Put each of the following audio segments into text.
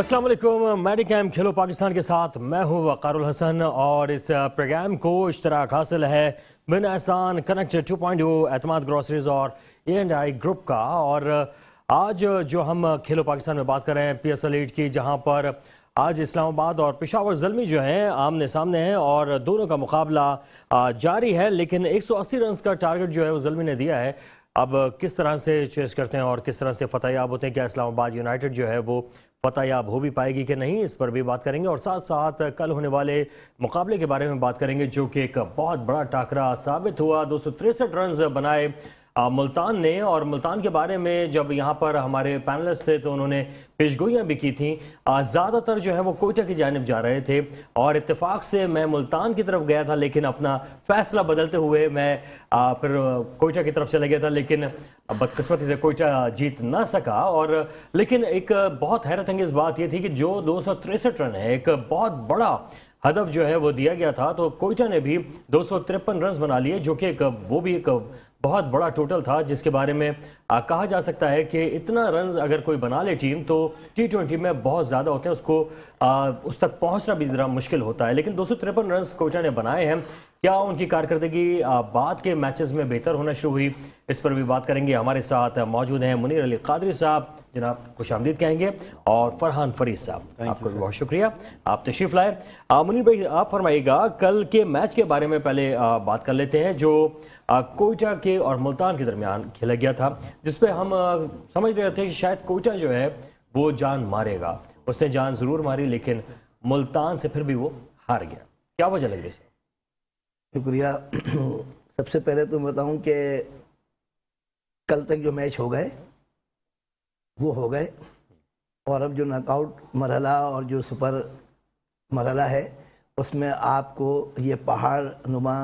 अस्सलाम वालेकुम। मेडिकैम खेलो पाकिस्तान के साथ मैं हूं वक़ारुल हसन और इस प्रोग्राम को इश्तराक हासिल है बिन एहसान, कनेक्ट 2.0, एतमाद ग्रोसरीज और A&I ग्रुप का। और आज जो हम खेलो पाकिस्तान में बात कर रहे हैं PSL 8 की, जहां पर आज इस्लामाबाद और पेशावर ज़ल्मी जो हैं आमने सामने हैं और दोनों का मुकाबला जारी है। लेकिन 180 रन का टारगेट जो है वो ज़ल्मी ने दिया है। अब किस तरह से चेस करते हैं और किस तरह से फतहयाब होते हैं, क्या इस्लामाबाद यूनाइटेड जो है वो फतहयाब हो भी पाएगी कि नहीं, इस पर भी बात करेंगे। और साथ साथ कल होने वाले मुकाबले के बारे में बात करेंगे जो कि एक बहुत बड़ा टाकरा साबित हुआ। 263 रन बनाए मुल्तान ने, और मुल्तान के बारे में जब यहाँ पर हमारे पैनलिस्ट थे तो उन्होंने पेशगोइयाँ भी की थी। ज़्यादातर जो है वो कोयटा की जानिब जा रहे थे और इत्तेफाक से मैं मुल्तान की तरफ गया था, लेकिन अपना फैसला बदलते हुए मैं फिर कोयटा की तरफ चला गया था। लेकिन बदकिस्मती से कोयटा जीत ना सका। और लेकिन एक बहुत हैरत अंगेज़ बात यह थी कि जो 263 रन है, एक बहुत बड़ा हदफ जो है वो दिया गया था, तो कोयटा ने भी 253 रन बना लिए, जो कि वो भी एक बहुत बड़ा टोटल था, जिसके बारे में कहा जा सकता है कि इतना रन अगर कोई बना ले टीम तो T20 में बहुत ज़्यादा होते हैं, उसको उस तक पहुंचना भी ज़रा मुश्किल होता है। लेकिन 253 रन कोयटा ने बनाए हैं। क्या उनकी कारकर्दगी बाद के मैचेस में बेहतर होना शुरू हुई, इस पर भी बात करेंगे। हमारे साथ मौजूद हैं मुनीर अली कादरी साहब, जनाब खुशामदीद कहेंगे, और फरहान फरीद साहब, आपको भी बहुत शुक्रिया, आप तशरीफ़ लाए। मुनीर भाई, आप फरमाइएगा, कल के मैच के बारे में पहले बात कर लेते हैं जो कोयटा के और मुल्तान के दरमियान खेला गया था, जिसपे हम समझ रहे थे कि शायद कोयटा जो है वो जान मारेगा। उसने जान ज़रूर मारी, लेकिन मुल्तान से फिर भी वो हार गया। क्या वजह लग रही है? शुक्रिया। सबसे पहले तो बताऊं कि कल तक जो मैच हो गए वो हो गए, और अब जो नॉकआउट मरहला और जो सुपर मरहला है उसमें आपको ये पहाड़ नुमा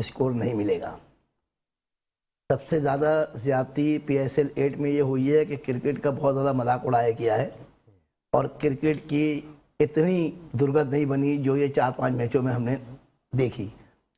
स्कोर नहीं मिलेगा। सबसे ज़्यादा ज़्यादती PSL 8 में ये हुई है कि क्रिकेट का बहुत ज़्यादा मजाक उड़ाया गया है, और क्रिकेट की इतनी दुर्गत नहीं बनी जो ये 4-5 मैचों में हमने देखी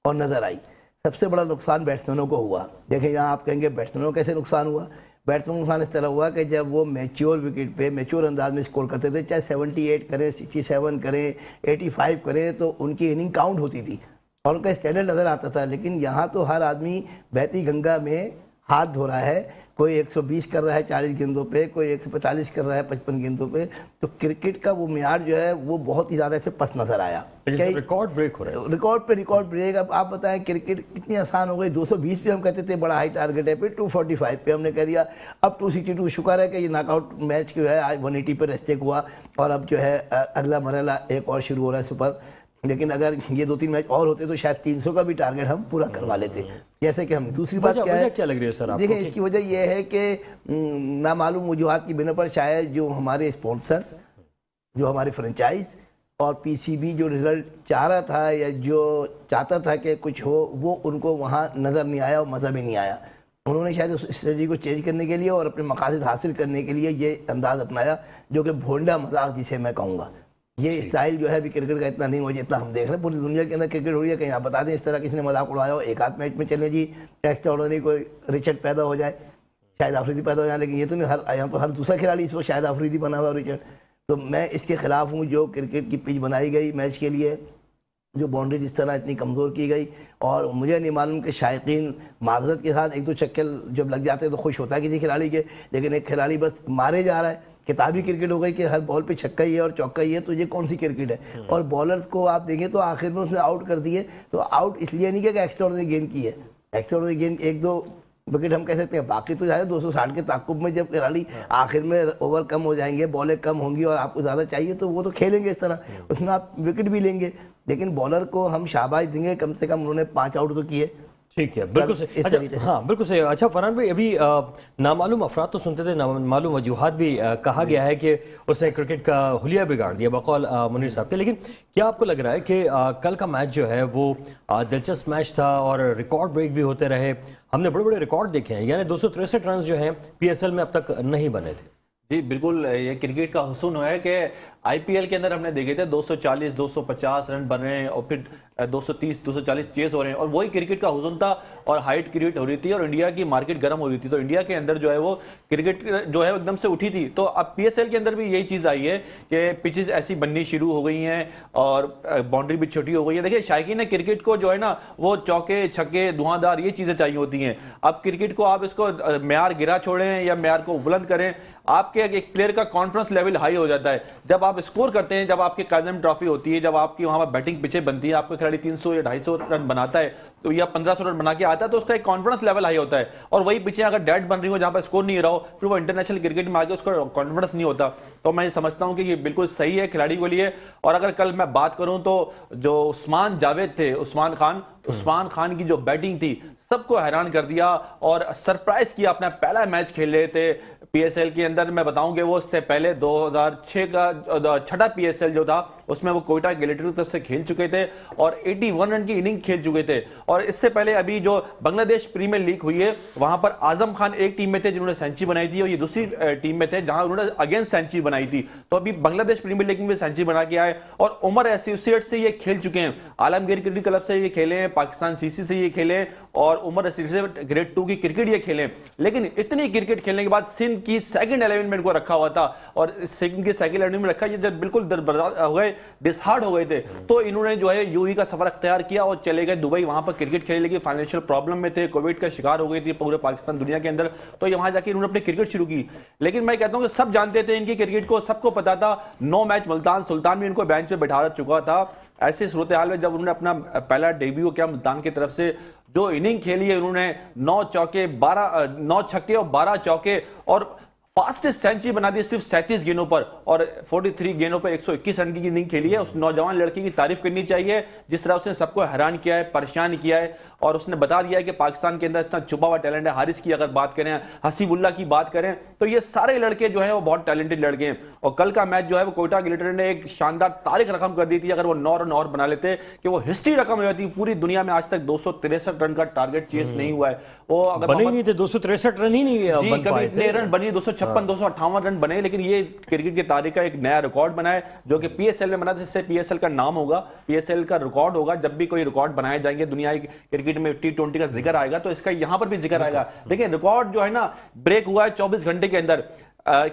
और नज़र आई। सबसे बड़ा नुकसान बैट्समैनों को हुआ। देखें, यहाँ आप कहेंगे बैट्समैनों को कैसे नुकसान हुआ। बैट्समैन को नुकसान इस तरह हुआ कि जब वो मैच्योर विकेट पे मैच्योर अंदाज में स्कोर करते थे, चाहे 78 करें, 67 करें, 85 करें, तो उनकी इनिंग काउंट होती थी और उनका स्टैंडर्ड नज़र आता था। लेकिन यहाँ तो हर आदमी बहती गंगा में हाथ धो रहा है। कोई 120 कर रहा है 40 गेंदों पे, कोई 145 कर रहा है 55 गेंदों पे। तो क्रिकेट का वो मियार जो है वो बहुत ही ज़्यादा से पस्त नज़र आया। रिकॉर्ड ब्रेक हो रहा है, रिकॉर्ड पे रिकॉर्ड ब्रेक। अब आप बताएं क्रिकेट कितनी आसान हो गई। 220 पे हम कहते थे बड़ा हाई टारगेट है, फिर 245 पे हमने कह दिया, अब 262। शुक्र है कि ये नॉकआउट मैच जो है आज 180 पे रेस्टेक हुआ, और अब जो है अगला मरहला एक और शुरू हो रहा है सुपर। लेकिन अगर ये 2-3 मैच और होते तो शायद 300 का भी टारगेट हम पूरा करवा लेते, जैसे कि हमने। दूसरी बात क्या है, क्या लग रही है सर आपको? देखिए, इसकी वजह यह है कि नामालूम वजूहात की बिना पर शायद जो हमारे स्पॉन्सर्स, जो हमारे फ्रेंचाइज और PCB जो रिजल्ट चाह रहा था या जो चाहता था कि कुछ हो, वो उनको वहाँ नज़र नहीं आया और मज़ा भी नहीं आया। उन्होंने शायद उस स्ट्रेटजी को चेंज करने के लिए और अपने मकासद हासिल करने के लिए ये अंदाज़ अपनाया, जो कि भोंडा मजाक जिसे मैं कहूँगा। ये स्टाइल जो है अभी क्रिकेट का इतना नहीं हो जितना हम देख रहे हैं। पूरी दुनिया के अंदर क्रिकेट हो रही है, कहीं आप बता दें इस तरह किसी ने मजाक उड़ाया हो। एक आध मैच में चले जी एक्स्ट्रा ऑर्डिनरी कोई रिचर्ड पैदा हो जाए, शायद अफरीदी पैदा हो जाए, लेकिन ये तो नहीं, यहाँ तो हर दूसरा खिलाड़ी इस वक्त शायद अफरीदी बना हुआ रिचर्ड। तो मैं इसके खिलाफ हूँ जो क्रिकेट की पिच बनाई गई मैच के लिए, जो बाउंड्री जिस तरह इतनी कमज़ोर की गई। और मुझे नहीं मालूम कि शायकीन माजरत के साथ 1-2 चक्के जब लग जाते हैं तो खुश होता है किसी खिलाड़ी के, लेकिन एक खिलाड़ी बस मारे जा रहा है। किताबी क्रिकेट हो गई कि हर बॉल पे छक्का ही है और चौका ही है, तो ये कौन सी क्रिकेट है। और बॉलर्स को आप देखें तो आखिर में उसने आउट कर दिए, तो आउट इसलिए नहीं कि एक्स्ट्रा ऑर्डिनरी गेंद की है। एक्स्ट्रा ऑर्डिनरी गेंद 1-2 विकेट हम कह सकते हैं, बाकी तो शायद 260 के ताकुब में जब खिलाड़ी आखिर में ओवर कम हो जाएंगे, बॉलें कम होंगी और आपको ज़्यादा चाहिए, तो वो तो खेलेंगे इस तरह, उसमें आप विकेट भी लेंगे। लेकिन बॉलर को हम शाबाश देंगे, कम से कम उन्होंने 5 आउट तो किए। ठीक है, बिल्कुल सही। अच्छा, हाँ बिल्कुल सही। अच्छा फरहान भाई, अभी नामालूम अफराद तो सुनते थे, नामालूम वजूहात भी कहा गया है कि उसने क्रिकेट का हुलिया बिगाड़ दिया बकौल मुनीर साहब के। लेकिन क्या आपको लग रहा है कि कल का मैच जो है वो दिलचस्प मैच था और रिकॉर्ड ब्रेक भी होते रहे? हमने बड़े बड़े रिकॉर्ड देखे हैं, यानी 263 रन जो हैं PSL में अब तक नहीं बने थे। جی بالکل، یہ کرکٹ کا حسن ہے کہ آئی پی ایل کے اندر ہم نے دیکھے تھے 240 250 رن بن رہے ہیں اور پھر 230 240 چیز ہو رہے ہیں، اور وہی کرکٹ کا حسن تھا اور ہائٹ کریٹ ہو رہی تھی اور انڈیا کی مارکیٹ گرم ہو رہی تھی، تو انڈیا کے اندر جو ہے وہ کرکٹ جو ہے ایک دم سے اٹھی تھی۔ تو اب پی ایس ایل کے اندر بھی یہی چیز آئی ہے کہ پچز ایسی بننی شروع ہو گئی ہیں اور باؤنڈری بھی چھوٹی ہو گئی ہے۔ دیکھیں شائقین کرکٹ کو جو ہے نا وہ چوکے چھکے دھواں دار یہ چیزیں چاہیے ہوتی ہیں۔ اب کرکٹ کو آپ اس کو معیار گرا چھوڑیں یا معیار کو بلند کریں، آپ کے ایک پلیئر کا کانفیڈنس لیول ہائی ہو جاتا ہے جب آپ اسکور کرتے ہیں، جب آپ کی قائدم ٹرافی ہوتی ہے، جب آپ کی وہاں پر بیٹنگ پچے بنتی ہے، آپ کا کھلاڑی 300 یا 250 رن بناتا ہے تو یا 1500 رن بنا کے آتا ہے تو اس کا ایک کانفیڈنس لیول ہائی ہوتا ہے، اور وہی پچے اگر ڈیڈ بن رہی ہو جہاں پر اسکور نہیں رہا ہو پھر وہ انٹرنیشنل کرکٹ میں آگے اس کا کانفیڈنس نہیں ہوتا۔ تو میں سمجھتا ہوں کہ یہ بالکل صحیح ہے کھلاڑی کے لیے۔ اور اگر کل میں بات کروں تو جو عثمان جاوید تھے، عثمان خان کی جو بیٹنگ تھی سب کو حیران کر دیا اور سرپرائز کیا، اپنا پہلا میچ کھیل رہے تھے پی ایس ایل کے اندر۔ میں بتاؤں کہ وہ اس سے پہلے 2006 کا چھٹا پی ایس ایل جو تھا اس میں وہ کوئٹہ گلیٹر کی طرف سے کھیل چکے تھے اور 81 رن کی اننگ کھیل چکے تھے، اور اس سے پہلے ابھی جو بنگلہ دیش پریمیئر لیگ ہوئی ہے وہاں پر اعظم خان ایک ٹیم میں تھے جنہوں نے سینچری بنائی تھی اور یہ دوسری ٹیم میں تھے جہاں انہوں نے اگینسٹ سینچری بنائی تھی، تو ابھی بنگلہ دیش پریمیئر لیگ میں بھی سینچری بنا کے آئے، اور عمر ایسوسیٹ سے یہ کھیل چکے ہیں، عالمگیر کرکٹ کلب سے یہ کھیلے ہیں، پاکستان سی سی سے یہ کھیلے ہیں اور عمر ایسوسیٹ گریڈ 2 کی کرکٹ یہ کھیلے ہیں۔ لیکن اتنی کرکٹ کھیلنے کے بعد سندھ کی سیکنڈ 11 میں ان کو رکھا ہوا تھا، اور سندھ کی سیکنڈ 11 میں رکھا یہ جب بالکل دربدر ہو گئے، ڈسہارڈ ہو گئے تھے، تو انہوں نے جو ہے یو ای کا سفر اختیار کیا اور چلے گئے دبئی، وہاں پر کرکٹ کھیلنے لگی، فائنینشیل پرابلم میں تھے، کووڈ کا شکار ہو گئی تھی پورے پاکستان دنیا کے اندر، تو وہاں جا کے انہوں نے اپنی کرکٹ شروع کی۔ لیکن میں کہتا ہوں کہ سب جانتے تھے ان کی کرکٹ کو، سب کو پتا تھا، 9 میچ ملتان سلطان بھی ان کو بینچ پہ بٹھا چکا تھا۔ ایسی صورتحال میں جب انہوں نے اپنا پہلا ڈیبیو کیا ملتان کی طرف سے، جو اننگ کھیلی ہے انہوں نے 9 چھکے اور 12 چوکے اور فاسٹسٹ سینچری بنا دی صرف 37 گیندوں پر اور 43 گیندوں پر 121 رن کی اننگ کھیلی ہے۔ اس نوجوان لڑکی کی تعریف کرنی چاہیے جس طرح اس نے سب کو حیران کیا ہے، پریشان کیا ہے، اور اس نے بتا دیا ہے کہ پاکستان کے اندر اتنا چھپا ہوا ٹیلنٹ ہے۔ حارث کی اگر بات کریں، حسیب اللہ کی بات کریں، تو یہ سارے لڑکے جو ہیں وہ بہت ٹیلنٹڈ لڑکے ہیں، اور کل کا میچ جو ہے وہ کوئٹہ گلیٹر نے ایک شاندار تاریخ رقم کر دی تھی۔ اگر وہ 9 رن اور بنا لیتے کہ وہ ہسٹری رقم ہو جاتی، پوری دنیا میں آج تک 263 رن کا ٹارگٹ چیز نہیں ہوا ہے، وہ اگر بنے ہی نہیں تھے، 263 رن ہی نہیں جی کبھی اتنے رن بنی، 256 258 رن بنے، لیکن یہ کرکٹ کی تاریخ کا ایک نیا ریکارڈ بنا ہے جو کہ پی ایس ایل میں بنا، جس سے پی ایس ایل کا نام ہوگا، پی ایس ایل کا ریکارڈ ہوگا۔ جب بھی کوئی ریکارڈ بنائے جائیں گے دنیا کرکٹ میں T20 کا ذکر آئے گا تو اس کا یہاں پر بھی ذکر آئے گا۔ لیکن ریکارڈ جو ہے نا بریک ہوا ہے 24 گھنٹے کے اندر۔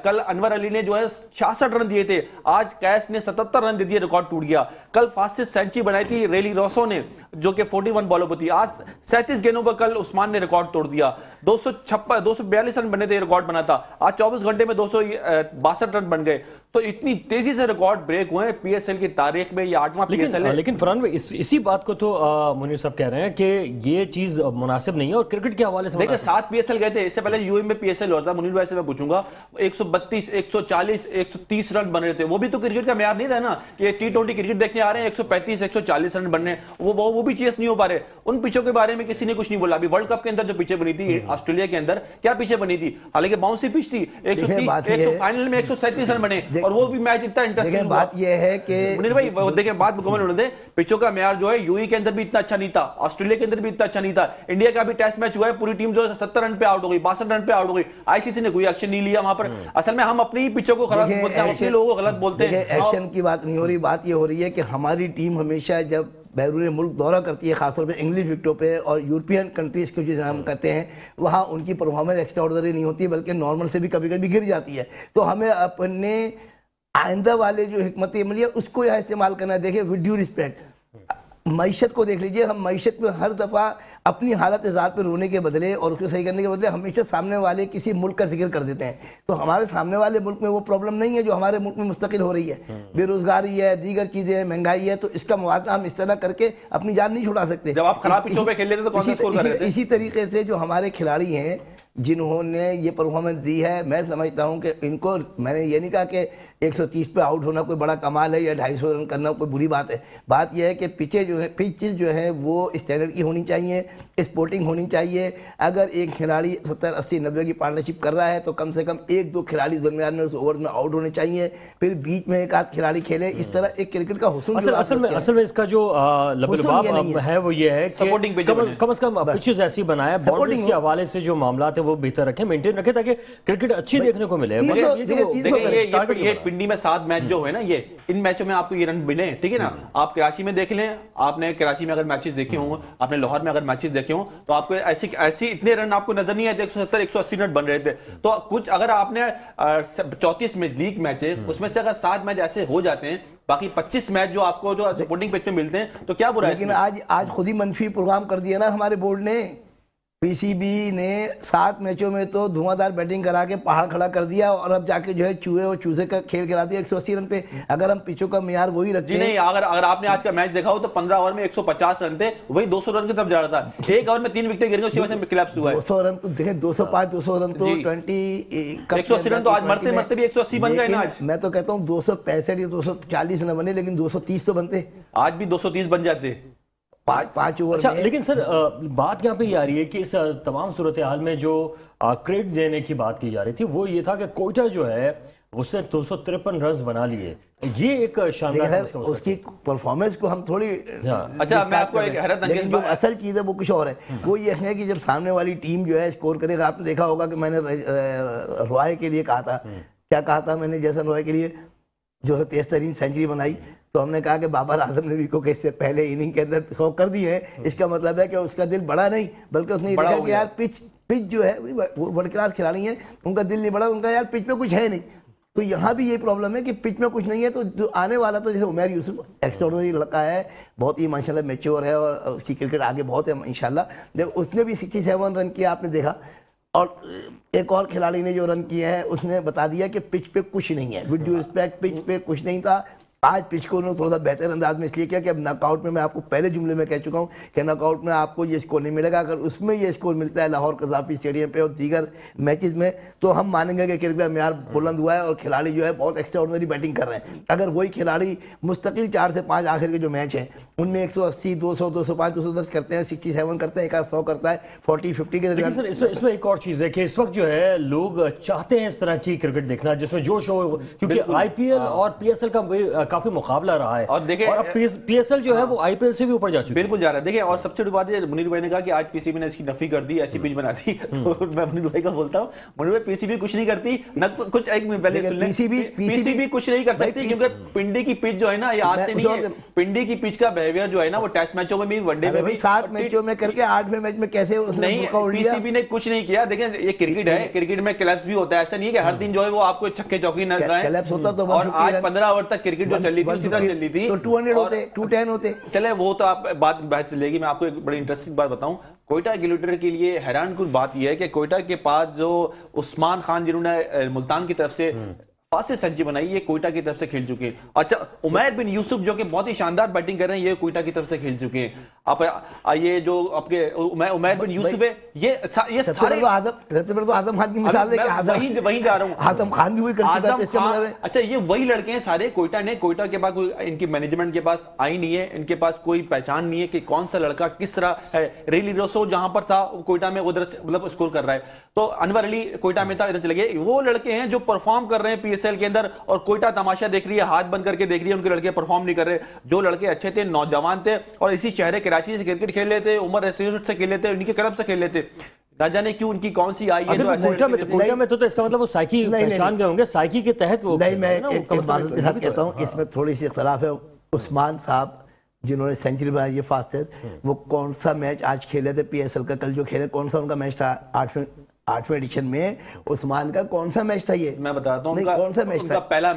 کل انور علی نے جو ہے 66 رن دیے تھے، آج کیس نے 77 رن دے دیے، ریکارڈ ٹوٹ گیا۔ کل فاسٹسٹ سینچری بنائی تھی ریلی روسو نے جو کہ 41 بالوں پر تھی، آج 37 گیندوں پر کل عثمان نے ریکارڈ توڑ دیا۔ 242 رن بنے تھے، ریکارڈ بنا تھا، آج 24 گھنٹے میں 262 رن بن گئے۔ تو اتنی تیزی سے ریکارڈ بریک ہوئے ہیں پی ایس ایل کی تاریخ میں، یہ 8واں پی ایس ایل ہے۔ لیکن فرحان بھائی اسی بات کو تو منیر صاحب کہہ رہے ہیں کہ یہ چیز مناسب نہیں ہے، اور کرکٹ کے حوالے سے دیکھیں 7 پی ایس ایل گئے تھے، اس سے پہلے یو اے میں پی ایس ایل ہوتا تھا، منیر بھائی سے میں پوچھوں گا 132 140 130 رن بن رہے تھے، وہ بھی تو کرکٹ کا معیار نہیں تھا نا کہ T20 کرکٹ دیکھنے آ رہے ہیں 135 140 رن بننے، وہ بھی چیز نہیں ہو پا رہے۔ ان پیچوں کے بارے میں کسی نے کچھ نہیں بولا۔ ابھی ورلڈ کپ کے اندر جو پیچھے بنی تھی آسٹریلیا کے اندر، کیا پیچھے بنی تھی؟ حالانکہ باؤنسی پچ تھی، 130 فائنل میں 137 رن بنے، اور وہ بھی میچ اتنا انٹرسٹنگ۔ بات یہ ہے کہ منیر بھائی دیکھیں بات مکمل ہونے دیں، پچوں کا معیار جو ہے یو ای کے اندر بھی اتنا اچھا نہیں تھا، آسٹریلیا کے اندر بھی اتنا اچھا نہیں تھا۔ انڈیا کا بھی ٹیسٹ میچ ہوا ہے، پوری ٹیم جو 70 رن پہ آؤٹ ہو گئی، 62 رن پہ آؤٹ ہو گئی، آئی سی سی نے کوئی ایکشن نہیں لیا وہاں پر۔ اصل میں ہم اپنی ہی پچوں کو غلط بولتے ہیں، اپنے لوگوں کو غلط بولتے ہیں۔ ایکشن کی بات نہیں ہو رہی، بات یہ ہو رہی ہے کہ ہماری ٹیم ہمیشہ جب بیرون ملک دورہ کرتی ہے، خاص طور پہ انگلش وکٹوں پہ اور یورپین کنٹریز کے جسے ہم کہتے ہیں، وہاں ان کی پرفارمنس ایکسٹرا آرڈنری نہیں ہوتی بلکہ نارمل سے بھی کبھی کبھی گر جاتی ہے۔ تو ہمیں اپنے آئندہ والے جو حکمت عملی ہے اس کو یہاں استعمال کرنا ہے۔ دیکھیں ود ڈیو رسپیکٹ، معیشت کو دیکھ لیجئے، ہم معیشت میں ہر دفعہ اپنی حالت ذات پہ رونے کے بدلے اور اس کو صحیح کرنے کے بدلے ہمیشہ سامنے والے کسی ملک کا ذکر کر دیتے ہیں۔ تو ہمارے سامنے والے ملک میں وہ پرابلم نہیں ہے جو ہمارے ملک میں مستقل ہو رہی ہے، بے روزگاری ہے، دیگر چیزیں، مہنگائی ہے، تو اس کا موازنہ ہم اس طرح کر کے اپنی جان نہیں چھڑا سکتے۔ جب آپ خراب پچوں پہ کھیل لیتے تو کون سا اسکور کر رہے تھے؟ اسی طریقے سے جو ہمارے کھلاڑی ہیں جنہوں نے یہ پرفارمنس دی ہے، میں سمجھتا ہوں کہ ان کو، میں نے یہ نہیں کہا کہ 130 पे आउट होना कोई बड़ा कमाल है या 250 रन करना कोई बुरी बात है। बात यह है कि पिचेज जो है वो स्टैंडर्ड की होनी चाहिए, स्पोर्टिंग होनी चाहिए। अगर एक खिलाड़ी 70, 80, 90 की पार्टनरशिप कर रहा है तो कम से कम 1-2 खिलाड़ी दरमियान में उस ओवर में आउट होने चाहिए, फिर बीच में एक आध खिलाड़ी खेले। इस तरह एक क्रिकेट का हुस्न असल में इसका जो लबलबाब है वो ये है कि कम से कम पिचेस ऐसी बनाए, बाउंड्रीज के हवाले से जो मामला है वो बेहतर रखें, मेंटेन रखें, ताकि क्रिकेट अच्छी देखने को मिले। ये पिंडी में 7 मैच जो है ना, ये इन मैचों में आपको ये रन मिले, ठीक है ना। आप कराची में देख लें, आपने कराची में अगर मैचेस देखे हों, आपने लाहौर में अगर मैचेस देखे हों, तो आपको ऐसी इतने रन आपको नजर नहीं आए थे। 170, 180 रन बन रहे थे। तो कुछ अगर आपने 34 में लीग मैच है, उसमें से अगर 7 मैच ऐसे हो जाते हैं, बाकी 25 मैच जो आपको जो सपोर्टिंग पिच में मिलते हैं, तो क्या बुरा है? लेकिन आज खुद ही मंफी प्रोग्राम कर दिया ना हमारे बोर्ड ने। पीसीबी ने 7 मैचों में तो धुआंधार बैटिंग करा के पहाड़ खड़ा कर दिया, और अब जाके जो है चूहे और चूजे का खेल खिला दिया 180 रन पे। अगर हम पिचों का मियार वही रखते हैं। नहीं, अगर आपने आज का मैच देखा हो तो 15 ओवर में 150 रन थे, वही 200 रन की तरफ जा रहा था। एक ओवर में 3 विकेट गिर गए, उसी वजह से कोलैप्स हुआ है। 200 रन तो देखें, 205, 200 रन तो 180 रन तो आज मरते भी 180 बन गए ना। आज मैं तो कहता हूँ 265 या 240 न बने, लेकिन 230 तो बनते। आज भी 230 बन जाते 5 ओवर में। लेकिन सर बात यहाँ पे ये आ रही है कि इस तमाम सूरत हाल में जो क्रेडिट देने की बात की जा रही थी वो ये था कि कोयटा जो है उसने 253 रन बना लिए। ये एक शानदार उसकी परफॉर्मेंस को हम थोड़ी अच्छा, मैं आपको एक हैरत अंगेज जो असल चीज है वो कुछ और है। वो ये है कि जब सामने वाली टीम जो है स्कोर करेगा, आपने देखा होगा कि मैंने रॉय के लिए कहा था, क्या कहा था मैंने, जैसन रॉय के लिए जो है 23 सेंचुरी बनाई, तो हमने कहा कि बाबर आजम ने भी को इससे पहले इनिंग के अंदर 100 कर दिए हैं। इसका मतलब है कि उसका दिल बड़ा नहीं, बल्कि उसने ये देखा कि यार पिच जो है वो वर्ल्ड क्लास खिलाड़ी है, उनका दिल नहीं बड़ा, उनका यार पिच में कुछ है नहीं। तो यहाँ भी ये प्रॉब्लम है कि पिच में कुछ नहीं है। तो जो आने वाला था, जैसे उमर यूसुफ एक्स्ट्राऑर्डिनरी लड़का है, बहुत ही माशाल्लाह मैच्योर है और उसकी क्रिकेट आगे बहुत है इंशाल्लाह। उसने भी 67 रन किया, आपने देखा। और एक और खिलाड़ी ने जो रन किए हैं उसने बता दिया कि पिच पे कुछ नहीं है, विद ड्यू रिस्पेक्ट, पिच पे कुछ नहीं था। आज पिच को उन्होंने थोड़ा बेहतर अंदाज में इसलिए किया कि अब नॉकआउट में, मैं आपको पहले जुमले में कह चुका हूं कि नॉकआउट में आपको ये स्कोर नहीं मिलेगा। अगर उसमें ये स्कोर मिलता है लाहौर कज़ाफी स्टेडियम पे और दीगर मैचेस में, तो हम मानेंगे कि क्रिकेट का मेयार बुलंद हुआ है और खिलाड़ी जो है बहुत एक्स्ट्राऑर्डिनरी बैटिंग कर रहे हैं। अगर वही खिलाड़ी मुस्तकिल 4 से 5 आखिर के जो मैच हैं उनमें 180, 200, 205, 210 करते हैं, 67 करते हैं, एक 100 करता है, 40, 50 के दरमियान। इसमें एक और चीज़ है कि इस वक्त जो है लोग चाहते हैं इस तरह की क्रिकेट देखना जिसमें जोश हो, क्योंकि आईपीएल और पीएसएल का काफी मुकाबला रहा है। और देखिए, और पीएसएल जो है वो आईपीएल से भी ऊपर जा चुकी है। बिल्कुल जा रहा है। देखिए, और सबसे बड़ी बात है, मुनीर भाई ने कहा कि आज पीसीबी ने इसकी नफी कर दी, ऐसी पिच बना दी। तो मैं मुनीर भाई का बोलता हूँ, मुनीर भाई पीसीबी कुछ नहीं करती ना कुछ। एक पहले सुन लें, पीसीबी कुछ नहीं कर सकती क्योंकि पिंडी की पिच जो है ना, ये आज से नहीं है। पिंडी की पिच का बिहेवियर जो है ना, वो टेस्ट मैचों में भी, वनडे में भी, 7 मैचों में करके 8वें मैच में कैसे नहीं, पीसीबी ने कुछ नहीं किया। देखिए, ये क्रिकेट है, क्रिकेट में क्लैप्स भी होता है। ऐसा नहीं है कि हर दिन जो है वो आपको छक्के चौकी न लगाएं। और आज 15 ओवर तक क्रिकेट जो चल रही थी उसी तरह चल रही थी, तो 200 होते, 210 होते। चले वो तो आप बात बहस चलेगी। मैं आपको एक बड़ी इंटरेस्टिंग बात बताऊं। कोयटा गिलोटर के लिए हैरान कुछ बात यह है कि कोयटा के पास जो उस्मान खान जिन्होंने मुल्तान की तरफ से फास्ट सेंचुरी बनाई, ये कोयटा की तरफ से खेल चुके हैं। अच्छा, उमैर बिन यूसुफ जो कि बहुत ही शानदार बैटिंग कर रहे हैं, ये कोयटा की तरफ से खेल चुके हैं। आप ये जो आपके उमैर बिन यूसुफ है, ये सारे तो आजम खान की मिसाल है कि वहीं जा रहा हूं। आजम खान भी वही करता है, इसका मतलब है। अच्छा, ये वही लड़के हैं सारे। कोयटा के पास कोई, इनकी मैनेजमेंट के पास आई नहीं है, इनके पास कोई पहचान नहीं है कि कौन सा लड़का किस तरह है। रेली रोसो जहां पर था कोयटा में, उधर मतलब स्कोर कर रहा है। तो अनवर अली कोयटा में था, इधर चले गए। वो लड़के हैं जो परफॉर्म कर रहे हैं पीएसएल के अंदर, और कोयटा तमाशा देख रही है, हाथ बंद करके देख रही है, उनके लड़के परफॉर्म नहीं कर रहे। जो लड़के अच्छे थे, नौजवान थे और इसी शहर कराची से क्रिकेट खेल लेते, उमर रेसिडेंट से खेल लेते, उनके क्लब से खेल लेते, ना जाने क्यों उनकी कौन सी आई है। कोयटा में तो इसका मतलब वो साइकी पहचान गए होंगे, साइकी के तहत वो नहीं। मैं एक बात के साथ कहता हूं, इसमें थोड़ी सी इख्तलाफ है। उस्मान साहब जिन्होंने सेंचुरी बनाई, ये फास्टेस्ट, वो कौन सा मैच आज खेले थे पीएसएल का? कल जो खेले, कौन सा उनका मैच था? 8वें एडिशन में उस्मान का कौन सा मैच था? ये मैं बताता हूं, कौन सा मैच था? पहला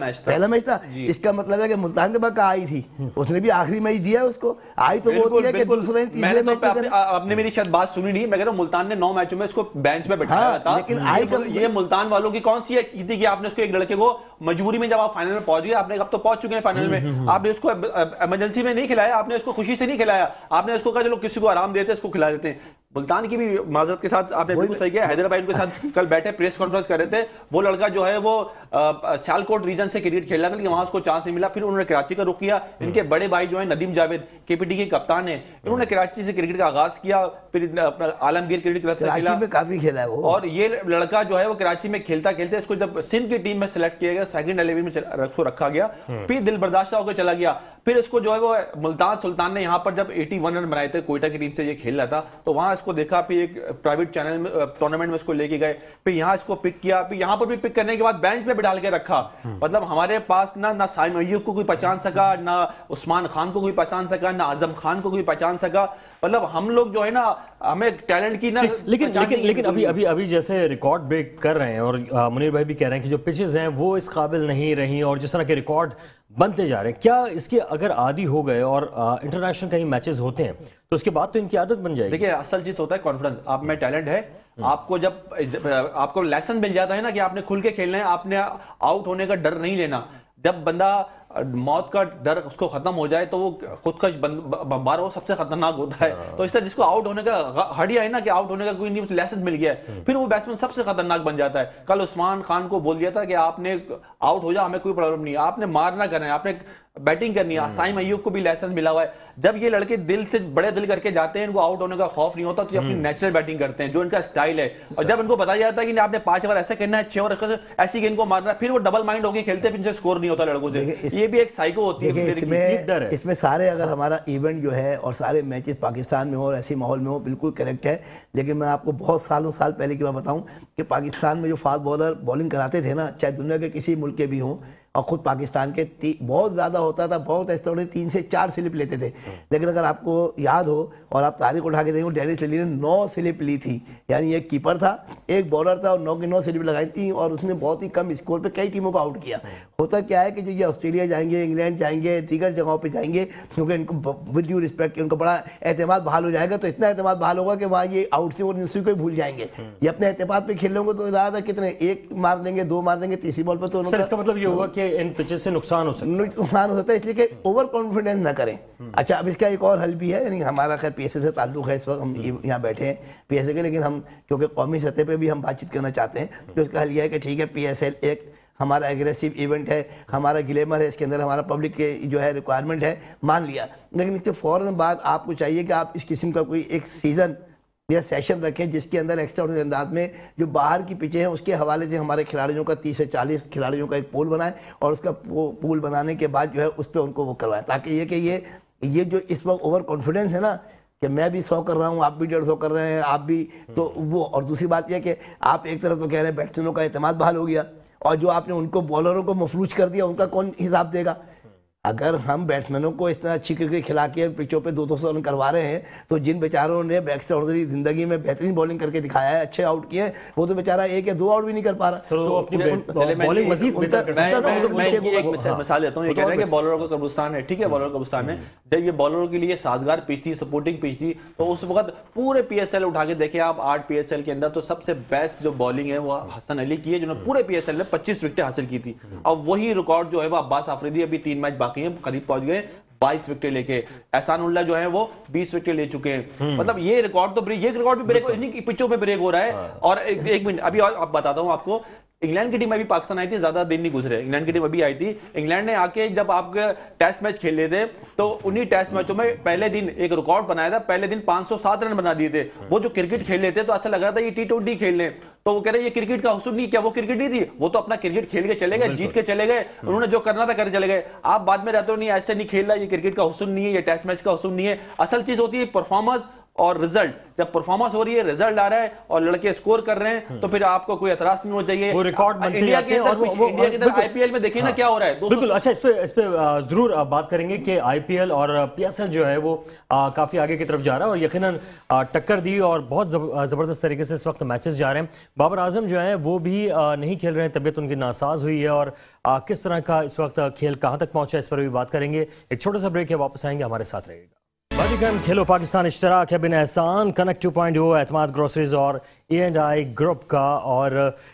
मैच था। इसका मतलब है कि मुल्तान के बाद आई थी, उसने भी आखिरी मैच दिया उसको। आई तो वो है कि दूसरे तीसरे मैच में। आपने मेरी शायद बात सुनी नहीं, मैं कह रहा हूं मुल्तान ने 9 मैचों में इसको बेंच पे बैठाया था। लेकिन ये मुल्तान वालों की कौन सी थी कि आपने उसको एक लड़के को मजबूरी में जब आप फाइनल में पहुंच गए, आपने अब तो पहुंच चुके हैं फाइनल में, आपने उसको इमरजेंसी में नहीं खिलाया, आपने उसको खुशी से नहीं खिलाया, आपने उसको कहा चलो किसी को आराम देते इसको खिला देते हैं। मुल्तान की भी माजरत के साथ आपने बिल्कुल सही किया, हैदराबाद के साथ कल बैठे प्रेस कॉन्फ्रेंस कर रहे थे, वो लड़का जो है वो सियालकोट रीजन से क्रिकेट खेल रहा था लेकिन वहां उसको चांस नहीं मिला, फिर उन्होंने कराची का रुख किया। इनके बड़े भाई जो है नदीम जावेद केपीटी के कप्तान है, इन्होंने कराची से क्रिकेट का आगाज किया, फिर अपना आलमगीर क्रिकेट क्लब से खेला, काफी खेला है वो। और ये लड़का जो है वो कराची में खेलता खेलते इसको जब सिंध की टीम में सिलेक्ट किया गया, सेकंड 11 में उसको रखा गया, फिर दिल बर्दाश्त होकर चला गया। फिर इसको जो है वो मुल्तान सुल्तान ने यहाँ पर जब 81 रन बनाए थे, कोयटा की टीम से ये खेल रहा था, तो वहां इसको देखा, फिर एक प्राइवेट चैनल में टूर्नामेंट में इसको लेके गए, फिर यहाँ इसको पिक किया, फिर यहाँ पर भी पिक करने के बाद बेंच पे बिठा के रखा। मतलब हमारे पास ना साइम अय्यूब को कोई पहचान सका, ना उस्मान खान को कोई पहचान सका, ना आजम खान को कोई पहचान सका। मतलब हम लोग जो है ना, हमें टैलेंट की ना, लेकिन अभी जैसे रिकॉर्ड ब्रेक कर रहे हैं और मुनीर भाई भी कह रहे हैं कि जो पिचेस हैं वो इस काबिल नहीं रही और जिस तरह के रिकॉर्ड बनते जा रहे हैं, क्या इसके अगर आदी हो गए और इंटरनेशनल कहीं मैचेस होते हैं तो उसके बाद तो इनकी आदत बन जाएगी? देखिए असल चीज होता है कॉन्फिडेंस, आप में टैलेंट है, आपको जब आपको लेसन मिल जाता है ना कि आपने खुल के खेलना है, आपने आउट होने का डर नहीं लेना। जब बंदा मौत का डर उसको खत्म हो जाए तो वो खुदकश बमबार वो सबसे खतरनाक होता है। तो इस तरह जिसको आउट होने का हड़िया है ना कि आउट होने का कोई नहीं, उसे लेसन मिल गया है, फिर वो बैट्समैन सबसे खतरनाक बन जाता है। कल उस्मान खान को बोल दिया था कि आपने आउट हो जाओ, हमें कोई प्रॉब्लम नहीं है, आपने मारना करना है, आपने बैटिंग करनी है। साइम अय्यूब को भी लाइसेंस मिला हुआ है। जब ये लड़के दिल से बड़े दिल करके जाते हैं, इनको आउट होने का खौफ नहीं होता, तो ये अपनी नेचुरल बैटिंग करते हैं जो इनका स्टाइल है। और जब इनको बताया जाता है कि आपने 5 ओवर ऐसे करना है, 6 ओवर ऐसी गेंद को मारना है, फिर वो डबल माइंड होकर खेलते हैं, इनसे स्कोर नहीं होता लड़कों से। ये भी एक साइको होती है। इसमें सारे अगर हमारा इवेंट जो है और सारे मैचेस पाकिस्तान में हो और ऐसे माहौल में हो, बिल्कुल करेक्ट है। लेकिन मैं आपको बहुत साल पहले की बात बताऊं कि पाकिस्तान में जो फास्ट बॉलर बॉलिंग कराते थे ना, चाहे दुनिया के किसी मुल्क के भी हों, और खुद पाकिस्तान के बहुत ज़्यादा होता था, बहुत ऐसे 3 से 4 स्लिप लेते थे। लेकिन अगर आपको याद हो और आप तारीख उठा के देखो, डेनिस लिली ने 9 स्लिप ली थी। यानी एक कीपर था, एक बॉलर था और 9 की 9 स्लिप लगाई थी और उसने बहुत ही कम स्कोर पे कई टीमों को आउट किया। होता क्या है कि जो ये ऑस्ट्रेलिया जाएंगे, इंग्लैंड जाएंगे, दीगर जगहों पर जाएंगे, क्योंकि इनको विद ड्यू रिस्पेक्ट उनको बड़ा एतमाद बहाल हो जाएगा, तो इतना एतमाद बहाल होगा कि वहाँ ये आउट से और उसी को भूल जाएंगे। ये अपने एतमाद पर खेल लेंगे तो ज़्यादा कितने 1 मार देंगे, 2 मार देंगे, तीसरी बॉल पर तो इसका मतलब ये हुआ कि इन पिचेस से नुकसान हो सकता है, इसलिए कि ओवर कॉन्फिडेंस ना करें। अच्छा, अब इसका एक और हल भी है, यानी हमारा खैर पीएसए से ताल्लुक है, इस वक्त हम यहाँ बैठे हैं पीएसए के, लेकिन हम क्योंकि कौमी सतह पे भी हम बातचीत करना चाहते हैं, तो इसका हल यह है कि ठीक है, पीएसएल एक हमारा एग्रेसिव इवेंट है, हमारा ग्लैमर है, इसके अंदर हमारा पब्लिक के जो है रिक्वायरमेंट है, मान लिया। लेकिन इसके फौरन बाद आपको चाहिए कि आप इस किस्म का कोई एक सीजन या सेशन रखें जिसके अंदर एक्स्ट्रा अंदाज में जो बाहर की पिचें हैं उसके हवाले से हमारे खिलाड़ियों का 30 से 40 खिलाड़ियों का एक पूल बनाएं और उसका पूल बनाने के बाद जो है उस पर उनको वो करवाएं, ताकि ये कि ये जो इस वक्त ओवर कॉन्फिडेंस है ना कि मैं भी 100 कर रहा हूँ, आप भी 150 कर रहे हैं, आप भी, तो वो। और दूसरी बात यह कि आप एक तरफ तो कह रहे हैं बैट्समैनों का एतमाद बहाल हो गया और जो आपने उनको बॉलरों को मफलूज कर दिया, उनका कौन हिसाब देगा? अगर हम बैट्समैनों को इस तरह अच्छी क्रिकेट खिला के पिचों पे 200 रन करवा रहे हैं, तो जिन बेचारों ने एक्स्ट्राऑर्डिनरी जिंदगी में बेहतरीन बॉलिंग करके दिखाया है, अच्छे आउट किए, वो तो बेचारा 1 या 2 आउट भी नहीं कर पा रहा। तो अपनी बॉलिंग मजीद मैं एक मिसाल देता हूं। ये कह रहे हैं कि बॉलरों का कब्रिस्तान है, ठीक है, बॉलर का कब्रिस्तान है। जब ये बॉलरों के लिए साजगार पिच थी, सपोर्टिंग पिच थी, तो उस वक्त पूरे पीएसएल उठा के देखें आप, 8 पीएसएल के अंदर तो सबसे बेस्ट जो बॉलिंग है वो हसन अली की है, जिन्होंने पूरे पीएसएल में 25 विकेटें हासिल की थी। अब वही रिकॉर्ड जो है वो अब्बास आफरीदी, अभी 3 मैच बाकी हैं, करीब पहुंच गए 22 विकेट लेके। एहसानुल्लाह जो है वो 20 विकेट ले चुके हैं। मतलब ये रिकॉर्ड तो ये रिकॉर्ड भी ब्रेक, इन्हीं पिचों पे ब्रेक हो रहा है। और एक मिनट अभी और अब बताता हूं आपको, इंग्लैंड की टीम अभी पाकिस्तान आई थी, ज्यादा दिन नहीं गुजरे, इंग्लैंड की टीम अभी आई थी। इंग्लैंड ने आके जब आपके टेस्ट मैच खेल रहे थे, तो उन्हीं टेस्ट मैचों में पहले दिन एक रिकॉर्ड बनाया था, पहले दिन 507 रन बना दिए थे। वो जो क्रिकेट खेल रहे थे तो ऐसा लग रहा था ये T20 खेल रहे, तो वो कह रहे ये क्रिकेट का हुस्न नहीं, क्या वो क्रिकेट नहीं थी? वो तो अपना क्रिकेट खेल के चले गए, जीत के चले गए, उन्होंने जो करना था कर चले गए। आप बाद में रहते हो नहीं, ऐसे नहीं खेल रहा, ये क्रिकेट का हुस्न नहीं है, ये टेस्ट मैच का हुस्न नहीं है। असल चीज होती है परफॉर्मेंस और रिजल्ट। जब परफॉर्मेंस हो रही है, रिजल्ट आ रहा है और लड़के स्कोर कर रहे हैं, तो फिर आपको कोई एतराज नहीं होना चाहिए। वो रिकॉर्ड इंडिया के अंदर आईपीएल में देखिए ना क्या हो रहा है। बिल्कुल, अच्छा, इस पे जरूर बात करेंगे कि आईपीएल और पीएसएल जो है वो काफी आगे की तरफ जा रहा है और यकीनन टक्कर दी और बहुत जबरदस्त तरीके से इस वक्त मैचेस जा रहे हैं। बाबर आजम जो है वो भी नहीं खेल रहे हैं, तबीयत उनकी नासाज हुई है और किस तरह का इस वक्त खेल कहां तक पहुंचा है, इस पर भी बात करेंगे। एक छोटा सा ब्रेक है, वापस आएंगे, हमारे साथ रहेगा। बर्मिंघम खेलो पाकिस्तान इश्तराक है बिन एहसान कनेक्ट 2.0 एतमाद ग्रोसरीज और E&I ग्रुप का। और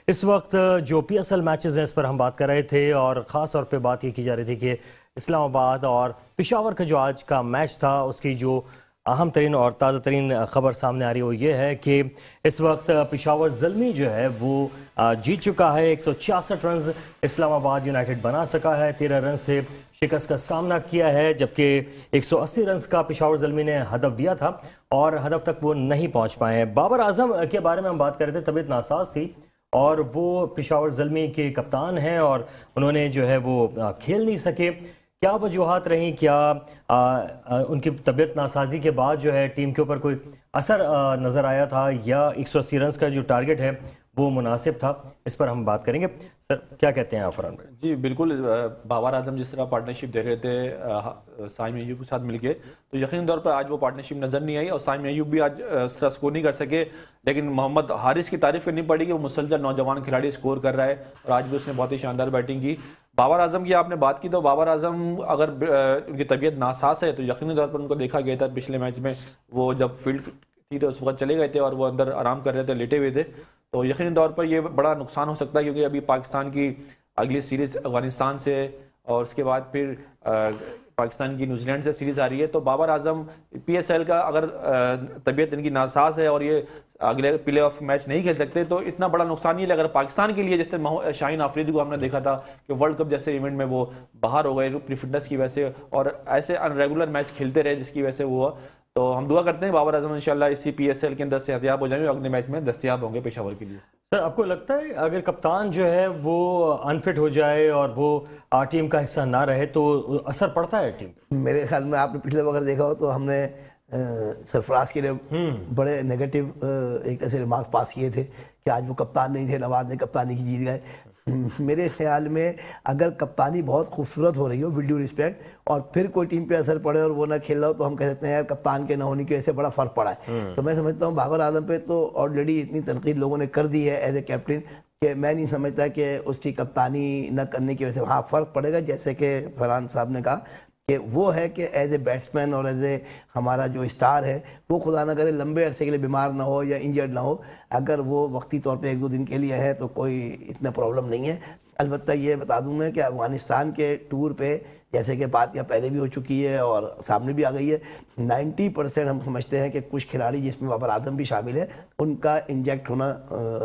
इस वक्त जो PSL मैचेस हैं इस पर हम बात कर रहे थे और ख़ास तौर पे बात ये की जा रही थी कि इस्लामाबाद और पेशावर का जो आज का मैच था उसकी जो अहम तरीन और ताज़ा तरीन ख़बर सामने आ रही है वो ये है कि इस वक्त पेशावर ज़ल्मी जो है वो जीत चुका है। 166 रन इस्लामाबाद यूनाइटेड बना सका है, 13 रन से शिकस्त का सामना किया है, जबकि 180 रन का पेशावर ज़ल्मी ने हदफ दिया था और हदफ तक वो नहीं पहुंच पाए हैं। बाबर आजम के बारे में हम बात कर रहे थे, तबीयत नासाज थी और वो पेशावर ज़ल्मी के कप्तान हैं और उन्होंने जो है वो खेल नहीं सके। क्या वजूहात रहीं, क्या उनकी तबीयत नासाजी के बाद जो है टीम के ऊपर कोई असर नज़र आया था या 180 रन का जो टारगेट है वो मुनासिब था, इस पर हम बात करेंगे। सर क्या कहते हैं आप फरहान भाई? जी बिल्कुल, बाबर आजम जिस तरह पार्टनरशिप दे रहे थे साइम अयूब के साथ मिलके, तो यकीनी तौर पर आज वो पार्टनरशिप नज़र नहीं आई और साइम अयूब भी आज इस तरह स्कोर नहीं कर सके। लेकिन मोहम्मद हारिस की तारीफ करनी पड़ेगी, वो मुसलसल नौजवान खिलाड़ी स्कोर कर रहा है और आज भी उसने बहुत ही शानदार बैटिंग की। बाबर आजम की आपने बात की, तो बाबर आजम अगर उनकी तबीयत नासाज है तो यकीनी तौर पर उनको देखा गया था पिछले मैच में, वो जब फील्ड थी तो उस वक्त चले गए थे और वो अंदर आराम कर रहे थे, लेटे हुए थे। तो यकीनी तौर पर ये बड़ा नुकसान हो सकता है क्योंकि अभी पाकिस्तान की अगली सीरीज़ अफगानिस्तान से और उसके बाद फिर पाकिस्तान की न्यूजीलैंड से सीरीज़ आ रही है। तो बाबर आजम PSL का अगर तबीयत इनकी नासाज है और ये अगले प्ले ऑफ मैच नहीं खेल सकते तो इतना बड़ा नुकसान नहीं है। अगर पाकिस्तान के लिए, जैसे शाहीन आफरीदी को हमने देखा था कि वर्ल्ड कप जैसे इवेंट में वो बाहर हो गए अपनी फिटनेस की वजह से और ऐसे अनरेगुलर मैच खेलते रहे जिसकी वजह से वो हुआ, तो हम दुआ करते हैं बाबर आजम इंशाल्लाह इसी PSL के अंदर सेहतियाब हो जाएंगे, अगले मैच में दस्तयाब होंगे पेशावर के लिए। सर आपको लगता है अगर कप्तान जो है वो अनफिट हो जाए और वो टीम का हिस्सा ना रहे तो असर पड़ता है टीम पे? मेरे ख्याल में आपने पिछले वक्त देखा हो तो हमने सरफराज के लिए बड़े नेगेटिव एक तरह से रिमार्क्स पास किए थे कि आज वो कप्तान नहीं थे, नवाज ने कप्तानी की जीत गए। मेरे ख्याल में अगर कप्तानी बहुत खूबसूरत हो रही हो विद ड्यू रिस्पेक्ट और फिर कोई टीम पे असर पड़े और वो ना खेल रहा हो तो हम कह सकते हैं यार कप्तान के ना होने की वजह से बड़ा फ़र्क पड़ा है। तो मैं समझता हूँ बाबर आजम पे तो ऑलरेडी इतनी तनकीद लोगों ने कर दी है एज ए कैप्टन कि मैं नहीं समझता कि उसकी कप्तानी न करने की वजह से हाँ फ़र्क पड़ेगा। जैसे कि फरहान साहब ने कहा कि वो है कि एज ए बैट्समैन और एज ए हमारा जो स्टार है वो खुदा ना करे लंबे अरसे के लिए बीमार ना हो या इंजर्ड ना हो, अगर वो वक्ती तौर पे 1-2 दिन के लिए है तो कोई इतना प्रॉब्लम नहीं है। अलबत्ता ये बता दूं मैं कि अफ़गानिस्तान के टूर पे जैसे कि बात यहाँ पहले भी हो चुकी है और सामने भी आ गई है, 90% हम समझते हैं कि कुछ खिलाड़ी जिसमें बाबर आजम भी शामिल है उनका इंजेक्ट होना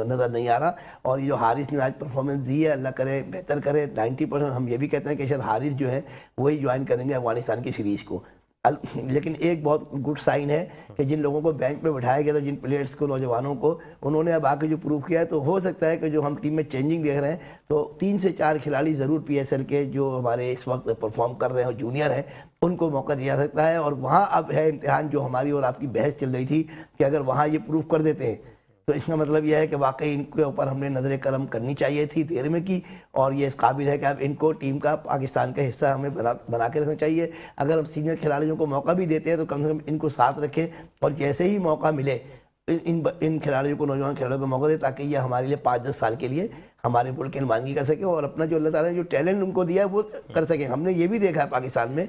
नज़र नहीं आ रहा। और ये जो हारिस ने आज परफॉर्मेंस दी है अल्लाह करे बेहतर करे, 90% हम ये भी कहते हैं कि शायद हारिस जो है वही ज्वाइन करेंगे अफगानिस्तान की सीरीज़ को। लेकिन एक बहुत गुड साइन है कि जिन लोगों को बेंच पे बिठाया गया था, जिन प्लेयर्स को, नौजवानों को, उन्होंने अब आके जो प्रूव किया है तो हो सकता है कि जो हम टीम में चेंजिंग देख रहे हैं तो 3 से 4 खिलाड़ी ज़रूर PSL के जो हमारे इस वक्त परफॉर्म कर रहे हैं जूनियर हैं उनको मौका दिया जा सकता है। और वहाँ अब है इम्तिहान जो हमारी और आपकी बहस चल रही थी कि अगर वहाँ ये प्रूव कर देते हैं तो इसका मतलब यह है कि वाकई इनके ऊपर हमने नज़र करम करनी चाहिए थी, देर में की, और ये इस काबिल है कि अब इनको टीम का पाकिस्तान का हिस्सा हमें बना के रखना चाहिए। अगर हम सीनियर खिलाड़ियों को मौका भी देते हैं तो कम से कम इनको साथ रखें और जैसे ही मौका मिले इन खिलाड़ियों को, नौजवान खिलाड़ियों को मौका दे ताकि ये हमारे लिए 5-10 साल के लिए हमारे मुल्क की नुमाइंदगी कर सके और अपना जो अल्लाह ताला ने जो टैलेंट उनको दिया है वो कर सकें। हमने ये भी देखा है पाकिस्तान में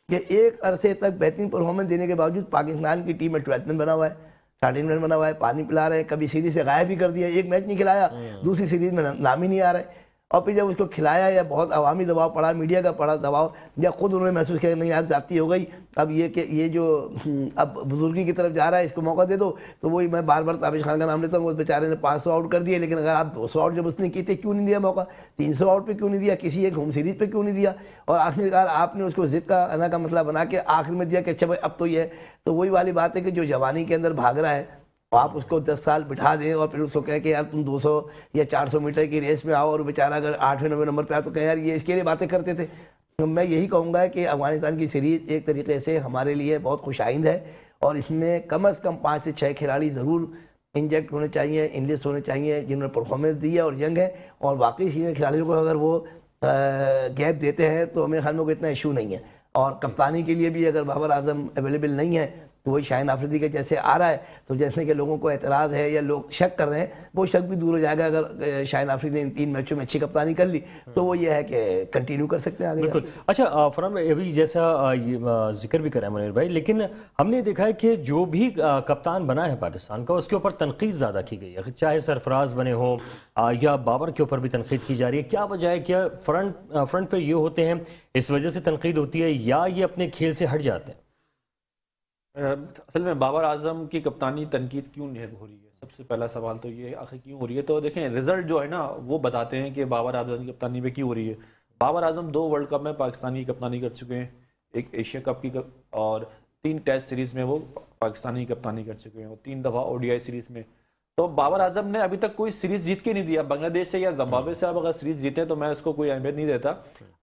कि एक अरसे तक बेहतरीन परफॉर्मेंस देने के बावजूद पाकिस्तान की टीम में 12th मैन बना हुआ है, 13th मैन बना हुआ है, पानी पिला रहे हैं, कभी सीरीज से गायब भी कर दिया, एक मैच नहीं खिलाया, दूसरी सीरीज में नाम ही नहीं आ रहा है। और फिर जब उसको खिलाया या बहुत अवामी दबाव पड़ा, मीडिया का पड़ा दबाव, या खुद उन्होंने महसूस किया नहीं यार जाती हो गई, अब ये कि ये जो अब बुजुर्गी की तरफ जा रहा है इसको मौका दे दो, तो वही मैं बार बार ताबिश खान का नाम लेता हूँ, उस बेचारे ने 500 आउट कर दिए, लेकिन अगर आप 200 आउट जब उसने किए थे क्यों नहीं दिया मौका, 300 आउट पे क्यों नहीं दिया, किसी एक होम सीरीज पे क्यों नहीं दिया, और आखिरकार आपने उसको जिद का अना का मसला बना के आखिर में दिया कि अच्छा भाई अब तो ये है। तो वही वाली बात है कि जो जवानी के अंदर भाग रहा है आप उसको 10 साल बिठा दें और फिर उसको कह के यार तुम 200 या 400 मीटर की रेस में आओ और बेचारा अगर 8वें 9वें नंबर पे आ तो कह यार ये इसके लिए बातें करते थे। तो मैं यही कहूँगा कि अफगानिस्तान की सीरीज़ एक तरीके से हमारे लिए बहुत खुशाइंद है और इसमें कम से कम 5 से 6 खिलाड़ी ज़रूर इंजेक्ट होने चाहिए, इनलिस्ट होने चाहिए जिन्होंने परफॉर्मेंस दी है और यंग है, और बाकी सीनियर खिलाड़ियों को अगर वो गैप देते हैं तो मेरे ख्याल में कोई इतना इशू नहीं है। और कप्तानी के लिए भी अगर बाबर आजम अवेलेबल नहीं है تو وہی شاہین آفریدی کے جیسے آ رہا ہے تو جیسے کہ لوگوں کو اعتراض ہے یا لوگ شک کر رہے ہیں وہ شک بھی دور ہو جائے گا اگر شاہین آفریدی نے 3 میچوں میں اچھی کپتانی کر لی تو وہ یہ ہے کہ کنٹینیو کر سکتے ہیں آگے. بالکل. اچھا فرحان ابھی جیسا ذکر بھی کریں منیر بھائی، لیکن ہم نے دیکھا ہے کہ جو بھی کپتان بنا ہے پاکستان کا اس کے اوپر تنقید زیادہ کی گئی ہے، چاہے سرفراز بنے ہوں یا بابر کے اوپر بھی تنقید کی جا رہی ہے. کیا وجہ ہے؟ کیا فرنٹ پہ یہ ہوتے ہیں اس وجہ سے تنقید ہوتی ہے یا یہ اپنے کھیل سے ہٹ جاتے ہیں؟ اصل میں بابر اعظم کی کپتانی تنقید کیوں نہیں ہو رہی ہے؟ سب سے پہلا سوال تو یہ آخر کیوں ہو رہی ہے. تو دیکھیں رزلٹ جو ہے نا وہ بتاتے ہیں کہ بابر اعظم کی کپتانی پہ کیوں ہو رہی ہے. بابر اعظم 2 ورلڈ کپ میں پاکستانی کی کپتانی کر چکے ہیں، ایک ایشیا کپ کی اور 3 ٹیسٹ سیریز میں وہ پاکستانی کی کپتانی کر چکے ہیں اور 3 دفعہ ODI سیریز میں. تو بابر اعظم نے ابھی تک کوئی سیریز جیت کے نہیں دیا. بنگلہ دیش سے یا زمبابوے سے آپ اگر سیریز جیتے تو میں اس کو کوئی اہمیت نہیں دیتا.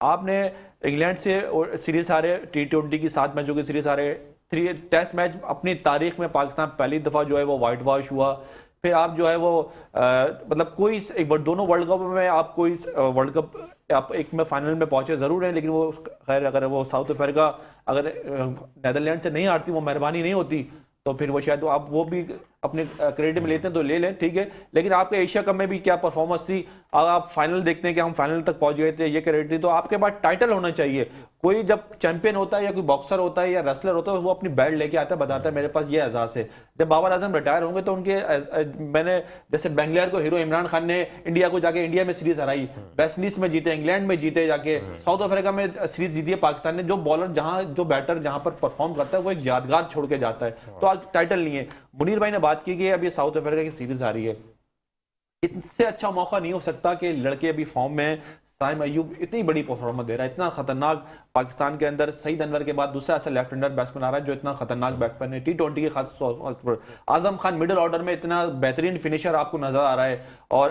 آپ نے انگلینڈ سے سیریز ہارے، T20 کی 7 میچوں کی سیریز ہارے، 3 ٹیسٹ میچ اپنی تاریخ میں پاکستان پہلی دفعہ جو ہے وہ وائٹ واش ہوا. پھر آپ جو ہے وہ مطلب کوئی دونوں ورلڈ کپ میں آپ کوئی ورلڈ کپ آپ ایک میں فائنل میں پہنچے ضرور ہیں، لیکن وہ خیر اگر وہ ساؤتھ افریقہ اگر نیدرلینڈ سے نہیں ہارتی، وہ مہربانی نہیں ہوتی تو پھر وہ شاید آپ وہ بھی اپنے کریڈٹ میں لیتے ہیں تو لے لیں، ٹھیک ہے. لیکن آپ کے ایشیا کپ میں بھی کیا پرفارمنس تھی. اگر آپ فائنل دیکھتے ہیں کہ ہم فائنل تک پہنچ گئے تھے، یہ کریڈٹ تھی. تو آپ کے پاس ٹائٹل ہونا چاہیے. کوئی جب چیمپئن ہوتا ہے یا کوئی باکسر ہوتا ہے یا ریسلر ہوتا ہے وہ اپنی بیلٹ لے کے آتا ہے، بتاتا ہے میرے پاس یہ اعزاز ہے. جب بابر اعظم ریٹائر ہوں گے تو ان کے میں نے جیسے بنگلور کو ہیرو عمران خان نے انڈیا کو جا کے انڈیا میں سیریز ہرائی، ویسٹ انڈیز میں جیتے، انگلینڈ میں جیتے، جا کے ساؤتھ افریقہ میں سیریز جیتی ہے پاکستان نے. جو بالر جہاں جو بیٹر جہاں پر پرفارم کرتا ہے وہ ایک یادگار چھوڑ کے جاتا ہے. تو آج ٹائٹل نہیں ہے. منیر بھائی نے بات کی کہ اب یہ ساؤتھ افریقہ کی سیریز آ رہی ہے، اس سے اچھا موقع نہیں ہو سکتا کہ لڑکے ابھی فارم میں. سائم ایوب اتنی بڑی پرفارمنس دے رہا ہے، اتنا خطرناک پاکستان کے اندر سعید انور کے بعد دوسرا ایسا لیفٹ ہینڈر بیٹسمین آ رہا ہے جو اتنا خطرناک بیٹسمین ہے. T20 کے خاص طور پر اعظم خان مڈل آرڈر میں اتنا بہترین فنیشر آپ کو نظر آ رہا ہے. اور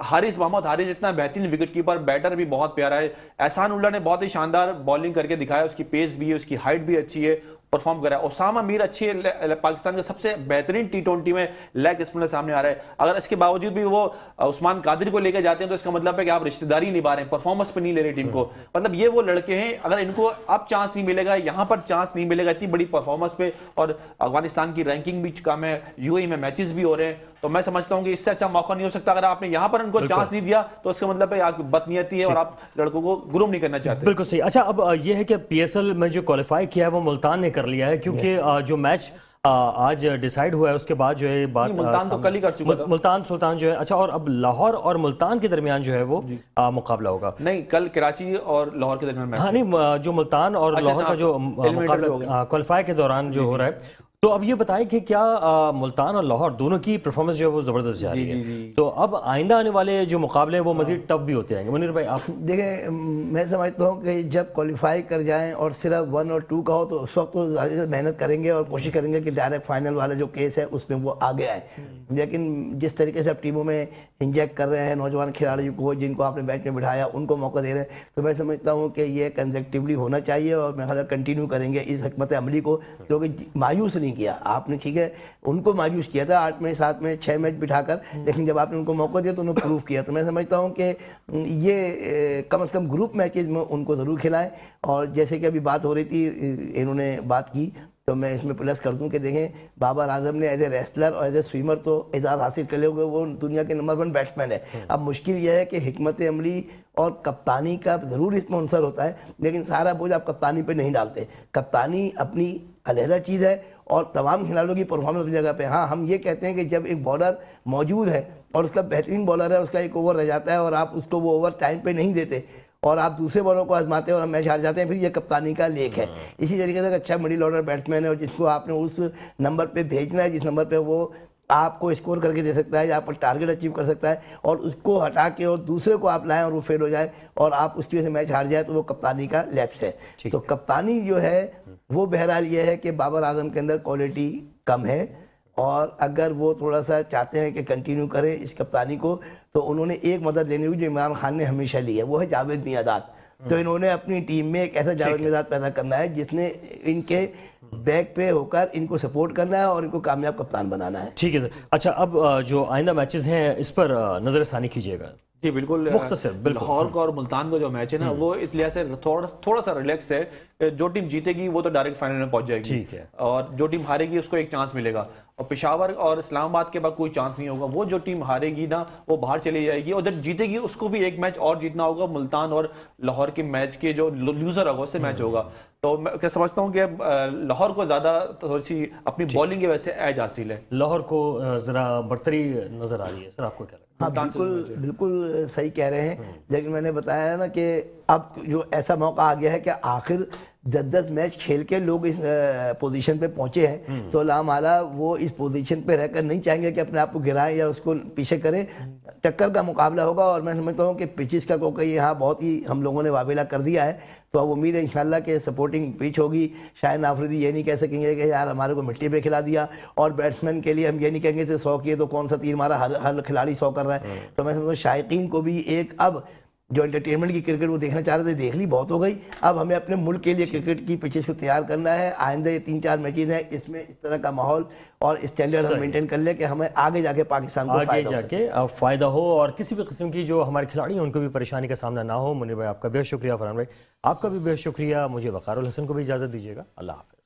حارث محمد حارث اتنا بہترین وکٹ کیپر، بیٹر بھی بہت پیارا ہے. احسان اللہ نے بہت ہی شاندار بالنگ کر کے دکھایا، اس کی پیس بھی ہے، اس کی ہائٹ بھی اچھی ہے، پرفارم کر رہا ہے. اسامہ میر اچھی ہے، پاکستان کا سب سے بہترین T20 میں لیگ اسپنر سامنے آ رہا ہے. اگر اس کے باوجود بھی وہ عثمان قادری کو لے کے جاتے ہیں تو اس کا مطلب ہے کہ آپ رشتہ داری نبھا رہے ہیں، پرفارمنس پہ نہیں لے رہے ٹیم کو. مطلب یہ وہ لڑکے ہیں اگر ان کو اب چانس نہیں ملے گا، یہاں پر چانس نہیں ملے گا اتنی بڑی پرفارمنس پہ. اور افغانستان کی رینکنگ بھی کم ہے، UAE میں میچز بھی ہو رہے ہیں. تو میں سمجھتا ہوں کہ اس سے اچھا موقع نہیں ہو سکتا. اگر آپ نے یہاں پر ان کو چانس نہیں دیا تو اس کا مطلب ہے آپ بدنیتی ہے اور آپ لڑکوں کو گروم نہیں کرنا چاہتے. بالکل صحیح. اچھا اب یہ ہے کہ PSL میں جو کوالیفائی کیا ہے وہ ملتان نے کر لیا ہے، کیونکہ جو میچ آج ڈیسائیڈ ہوا ہے اس کے بعد جو ہے بات ملتان تو کل ہی کر چکا تھا، ملتان سلطان جو ہے. اچھا اور اب لاہور اور ملتان کے درمیان جو ہے وہ مقابلہ ہوگا. نہیں کل کراچی اور لاہور کے درمیان میچ. ہاں نہیں جو ملتان اور لاہور کا جو مقابلہ کوالیفائی کے دوران جو ہو رہا ہے. تو اب یہ بتائیں کہ کیا ملتان اور لاہور دونوں کی پرفارمنس جو ہے وہ زبردست جا رہی ہے، تو اب آئندہ آنے والے جو مقابلے ہیں وہ مزید ٹف بھی ہوتے ہیں. منیر بھائی آپ دیکھیں، میں سمجھتا ہوں کہ جب کوالیفائی کر جائیں اور صرف 1 اور 2 کا ہو تو اس وقت تو زیادہ محنت کریں گے اور کوشش کریں گے کہ ڈائریکٹ فائنل والا جو کیس ہے اس میں وہ آگے آئیں. لیکن جس طریقے سے اب ٹیموں میں انجیکٹ کر رہے ہیں نوجوان کھلاڑیوں کو جن کو آپ نے بیچ میں بٹھایا ان کو موقع دے رہے ہیں، تو میں سمجھتا ہوں کہ یہ کنزیکٹیولی ہونا چاہیے اور میں خیال کنٹینیو کریں گے اس حکمت عملی کو، کیونکہ مایوس نہیں کیا آپ نے. ٹھیک ہے، ان کو مایوس کیا تھا 8 میں 7 میں 6 میچ بٹھا کر، لیکن جب آپ نے ان کو موقع دیا تو انہوں نے پروف کیا. تو میں سمجھتا ہوں کہ یہ کم از کم گروپ میچز میں ان کو ضرور کھلائیں. اور جیسے کہ ابھی بات ہو رہی تھی، انہوں نے بات کی تو میں اس میں پلس کر دوں کہ دیکھیں بابر اعظم نے ایز اے ریسلر اور ایز اے سوئمر تو اعزاز حاصل کر لے ہوئے، وہ دنیا کے نمبر 1 بیٹسمین ہے. اب مشکل یہ ہے کہ حکمت عملی اور کپتانی کا ضرور اس میں عنصر ہوتا ہے، لیکن سارا بوجھ آپ کپتانی پہ نہیں ڈالتے. کپتانی اپنی علیحدہ چیز ہے اور تمام کھلاڑیوں کی پرفارمنس اپنی جگہ پہ. ہاں ہم یہ کہتے ہیں کہ جب ایک بالر موجود ہے اور اس کا بہترین بالر ہے، اس کا ایک اوور رہ جاتا ہے اور آپ اس کو وہ اوور ٹائم پہ نہیں دیتے اور آپ دوسرے بالوں کو آزماتے ہیں اور ہم میچ ہار جاتے ہیں، پھر یہ کپتانی کا لیک ہے. اسی طریقے سے ایک اچھا مڈل آرڈر بیٹسمین ہے اور جس کو آپ نے اس نمبر پہ بھیجنا ہے جس نمبر پہ وہ آپ کو اسکور کر کے دے سکتا ہے یا آپ کو ٹارگٹ اچیو کر سکتا ہے، اور اس کو ہٹا کے اور دوسرے کو آپ لائیں اور وہ فیل ہو جائے اور آپ اس کی وجہ سے میچ ہار جائے، تو وہ کپتانی کا لیپس ہے. تو کپتانی جو ہے وہ بہرحال یہ ہے کہ بابر اعظم کے اندر کوالٹی کم ہے، اور اگر وہ تھوڑا سا چاہتے ہیں کہ کنٹینیو کریں اس کپتانی کو تو انہوں نے ایک مدد لینی ہوئی جو عمران خان نے ہمیشہ لی ہے، وہ ہے جاوید میاں. تو انہوں نے اپنی ٹیم میں ایک ایسا جاوید میاں پیدا کرنا ہے جس نے ان کے بیک پہ ہو کر ان کو سپورٹ کرنا ہے اور ان کو کامیاب کپتان بنانا ہے. ٹھیک ہے سر. اچھا اب جو آئندہ میچز ہیں اس پر نظر ثانی کیجیے گا. جی بالکل مختصر بالکل لاہور کا اور ملتان کا جو میچ ہے نا وہ اس لحاظ سے تھوڑا سا ریلیکس ہے کہ جو ٹیم جیتے گی وہ تو ڈائریکٹ فائنل میں پہنچ جائے گی ٹھیک ہے، اور جو ٹیم ہارے گی اس کو ایک چانس ملے گا اور پشاور اور اسلام آباد کے بعد کوئی چانس نہیں ہوگا وہ جو ٹیم ہارے گی نا وہ باہر چلی جائے گی اور جب جیتے گی اس کو بھی ایک میچ اور جیتنا ہوگا ملتان اور لاہور کے میچ کے جو لوزر ہوگا اس سے میچ ہوگا تو میں سمجھتا ہوں کہ لاہور کو زیادہ تھوڑی سی اپنی بولنگ کی وجہ سے ایج حاصل ہے لاہور کو ذرا برتری نظر آ رہی ہے سر آپ کو کیا لگتا ہے؟ ہاں بالکل صحیح کہہ رہے ہیں لیکن میں نے بتایا نا کہ اب جو ایسا موقع آ گیا ہے کہ آخر 10 میچ کھیل کے لوگ اس پوزیشن پہ پہنچے ہیں تو لامحالہ وہ اس پوزیشن پہ رہ کر نہیں چاہیں گے کہ اپنے آپ کو گرائیں یا اس کو پیچھے کریں ٹکر کا مقابلہ ہوگا اور میں سمجھتا ہوں کہ پچز کا کوئی یہاں بہت ہی ہم لوگوں نے وابلہ کر دیا ہے تو اب امید ہے انشاءاللہ کہ سپورٹنگ پچ ہوگی شاید آفریدی یہ نہیں کہہ سکیں گے کہ یار ہمارے کو مٹی پہ کھلا دیا اور بیٹسمین کے لیے ہم یہ نہیں کہیں گے کہ 100 کیے تو کون سا تیر مارا ہر کھلاڑی 100 کر رہا ہے تو میں سمجھتا ہوں شائقین کو بھی ایک اب جو انٹرٹینمنٹ کی کرکٹ وہ دیکھنا چاہ رہے تھے دیکھ لی بہت ہو گئی اب ہمیں اپنے ملک کے لیے کرکٹ کی پچز کو تیار کرنا ہے آئندہ یہ 3-4 میچز ہیں اس میں اس طرح کا ماحول اور اسٹینڈرڈ ہم مینٹین کر لیں کہ ہمیں آگے جا کے پاکستان کو فائدہ ہو اور کسی بھی قسم کی جو ہمارے کھلاڑی ہیں ان کو بھی پریشانی کا سامنا نہ ہو۔ منیر بھائی آپ کا بہت شکریہ، فرحان بھائی آپ کا بھی بہت شکریہ، مجھے وقار الحسن کو بھی اجازت دیجیے گا، اللہ حافظ۔